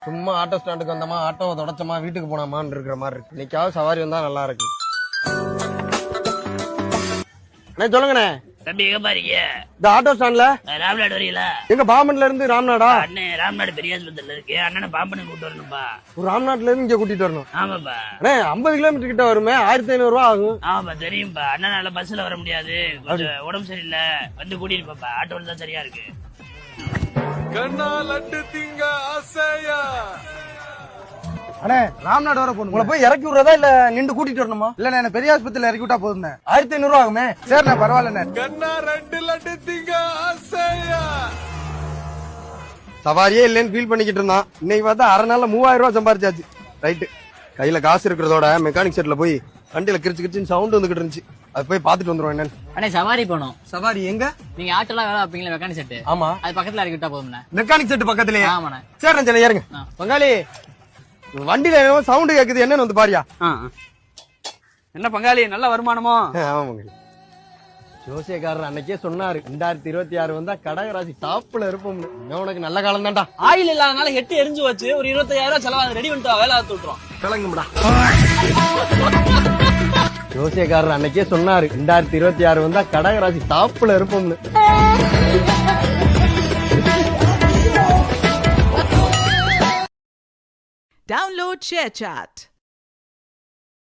சும்மா ஆட்டோ ஸ்டாண்டுக்கு வந்தோமா ஆட்டோவை தொடச்சமா வீட்டுக்கு போனாமான்னு இருக்கிற மாதிரி இருக்கு. இன்னைக்காவது சவாரி வந்தா நல்லா இருக்கு. அண்ணே சொல்லுங்கண்ணே. தம்பி எங்க பாருங்க? இந்த ஆட்டோ ஸ்டாண்ட்ல ராம்நாடு வரீங்களா? எங்க பாம்பன்ல இருந்து ராம்நாடா? அண்ணே ராம்நாடு பெரியாஸ்பத்திரியில இருக்கு. அண்ணனை பாம்பனை கூட்டு வரணும்பா. ராம்நாட்ல இருந்து இங்க கூட்டிட்டு வரணும். ஆமாப்பா. அண்ணே 50 கிலோமீட்டர் கிட்ட வருமே, 1500 ரூபா ஆகும். ஆமாப்பா தெரியும்பா. அண்ணனால பஸ்ல வர முடியாது, கொஞ்சம் உடம்பு சரியில்லை, வந்து கூட்டிட்டு போப்பா. ஆட்டோல தான் சரியா இருக்கு. கண்ணா லட்டு திங்க ஆசையா. அண்ணே ராம்நாடு வர போகணும். உங்களை போய் இறக்கி விடுறதா இல்ல நின்று கூட்டிட்டு வரணுமா? இல்ல என்ன பெரிய ஆஸ்பத்திரியில இறக்கி விட்டா போதும். 1500 ரூபா ஆகுமே. சரிண்ணே பரவாயில்ல. கண்ணா ரெண்டு லட்டு திங்க ஆசையா. சவாரியே இல்லைன்னு ஃபீல் பண்ணிக்கிட்டு இருந்தான். இன்னைக்கு பார்த்தா அரை நாள்ல 3000 ரூபா சம்பாரிச்சாச்சு. ரைட்டு, கையில காசு இருக்கிறதோட மெக்கானிக் செட்ல போய் வண்டியில கிரிச்சு கிரிச்சின்னு சவுண்ட் வந்துகிட்டு இருந்துச்சு. அது போய் பாத்துட்டு வந்துருவோம் என்னன்னு. அண்ணே சவாரி போனோம். சவாரி எங்க? நீங்க ஆட்டோலாம் வேலை வைப்பீங்களா மெக்கானிக் செட்? ஆமா, அது பக்கத்துல இறக்கி விட்டா போதும்ண்ணே. மெக்கானிக் செட் பக்கத்துலயே? ஆமாண்ணே. சரி சரி ஏறுங்க. பங்காளி வண்டியில என்னவோ சவுண்ட் கேக்குது, என்னன்னு வந்து பாரியா. என்ன பங்காளி நல்ல வருமானமோ? ஆமா பங்காளி. ஜோசியக்காரர் அன்னைக்கே சொன்னாரு 2026 வந்தா கடகராசி டாப்ல இருப்போம்னு. உனக்கு நல்ல காலம் தான்டா. ஆயில் இல்லாதனால ஹெட் எரிஞ்சு வச்சு ஒரு 25000 ரூபாய் செலவாக ரெடி பண்ணிட்டு வேலை ஆத்து விட்டுறோம். கிளங்கும்டா. ஜோசியக்காரர் அன்னைக்கே சொன்னாரு 2026 வந்தா கடகராசி டாப்ல இருப்போம்னு. Download ShareChat.